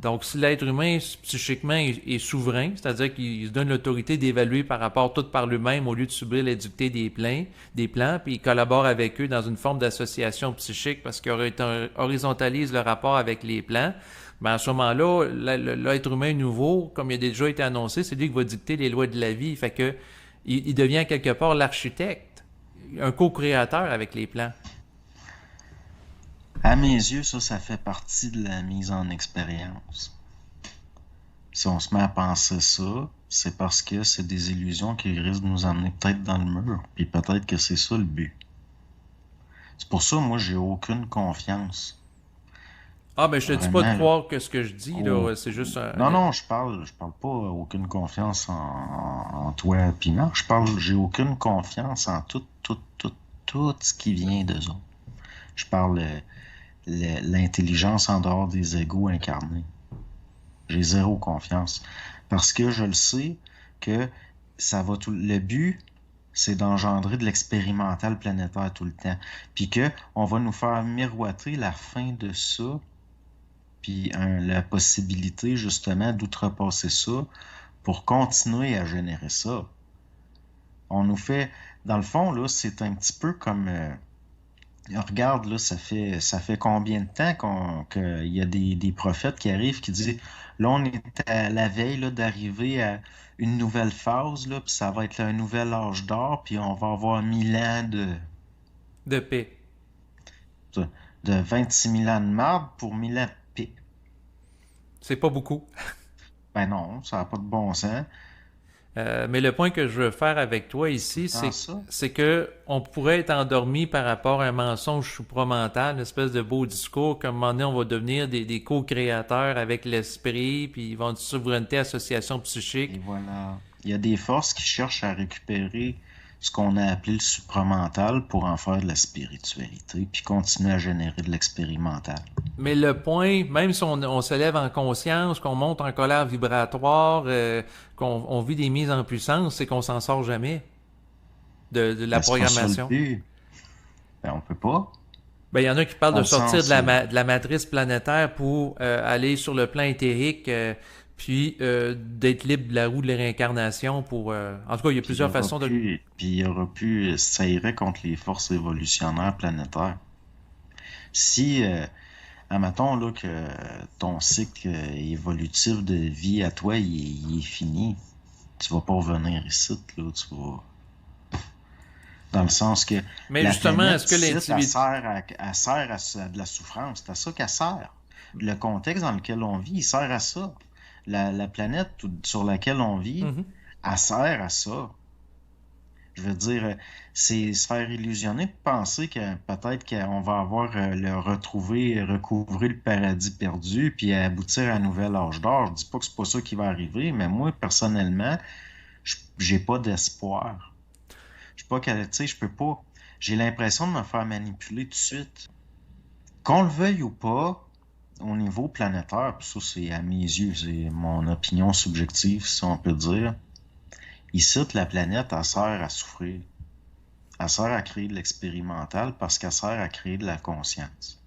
Donc, si l'être humain, psychiquement, est souverain, c'est-à-dire qu'il se donne l'autorité d'évaluer par rapport tout par lui-même au lieu de subir les dictées des plans, puis il collabore avec eux dans une forme d'association psychique parce qu'il horizontalise le rapport avec les plans, ben à ce moment-là, l'être humain nouveau, comme il a déjà été annoncé, c'est lui qui va dicter les lois de la vie. Fait que il devient quelque part l'architecte, un co-créateur avec les plans. À mes yeux, ça fait partie de la mise en expérience. Si on se met à penser ça, c'est parce que c'est des illusions qui risquent de nous emmener peut-être dans le mur, puis peut-être que c'est ça le but. C'est pour ça, moi, j'ai aucune confiance. Ah, ben je te dis pas de Vraiment, là. croire que ce que je dis, Oh. là, c'est juste Non, non, je parle pas aucune confiance en toi pis Marc. J'ai aucune confiance en tout ce qui vient d'eux autres. Je parle l'intelligence en dehors des égos incarnés. J'ai zéro confiance. Parce que je le sais que ça va tout. Le but, c'est d'engendrer de l'expérimental planétaire tout le temps. Puis que on va nous faire miroiter la fin de ça, puis la possibilité justement d'outrepasser ça pour continuer à générer ça. On nous fait, dans le fond, là, c'est un petit peu comme regarde, là, ça fait combien de temps qu'il y a des prophètes qui arrivent qui disent là, on est à la veille là, d'arriver à une nouvelle phase, là, puis ça va être un nouvel âge d'or, puis on va avoir 1000 ans de paix. de, de 26 000 ans de marde pour 1000 ans de paix. C'est pas beaucoup. Ben non, ça n'a pas de bon sens. Mais le point que je veux faire avec toi ici, Tant ça. c'est que on pourrait être endormi par rapport à un mensonge supramental, une espèce de beau discours, comme un moment donné, on va devenir des co-créateurs avec l'esprit, puis ils vont une souveraineté, association Et psychique. voilà. Il y a des forces qui cherchent à récupérer ce qu'on a appelé le supramental pour en faire de la spiritualité, puis continuer à générer de l'expérimental. Mais le point, même si on se lève en conscience, qu'on monte en colère vibratoire, qu'on vit des mises en puissance, c'est qu'on s'en sort jamais de la Ben, c'est pas ça le programmation. but. Ben, on peut pas. Ben, il y en a qui parlent Dans de le sortir sens, de la matrice planétaire pour aller sur le plan éthérique, puis d'être libre de la roue de la réincarnation pour... En tout cas, il y a puis il y plusieurs aura façons de... plus, puis il y aura plus, ça irait contre les forces évolutionnaires planétaires. Si, admettons, là, que ton cycle évolutif de vie à toi, il est fini, tu vas pas revenir ici, là, tu vas... Dans le sens que Mais la justement, planète est-ce que ici, l'individu... elle sert à de la souffrance. C'est à ça qu'elle sert. Le contexte dans lequel on vit, il sert à ça. La planète sur laquelle on vit, Mhm. elle sert à ça. Je veux dire, c'est se faire illusionner de penser que peut-être qu'on va avoir recouvrer le paradis perdu, puis aboutir à un nouvel âge d'or. Je dis pas que c'est pas ça qui va arriver, mais moi, personnellement, j'ai pas d'espoir. Je sais pas tu sais, je peux pas. J'ai l'impression de me faire manipuler tout de suite. Qu'on le veuille ou pas, au niveau planétaire, puis ça, c'est à mes yeux, c'est mon opinion subjective, si on peut dire. Ici, la planète, elle sert à souffrir. Elle sert à créer de l'expérimental parce qu'elle sert à créer de la conscience.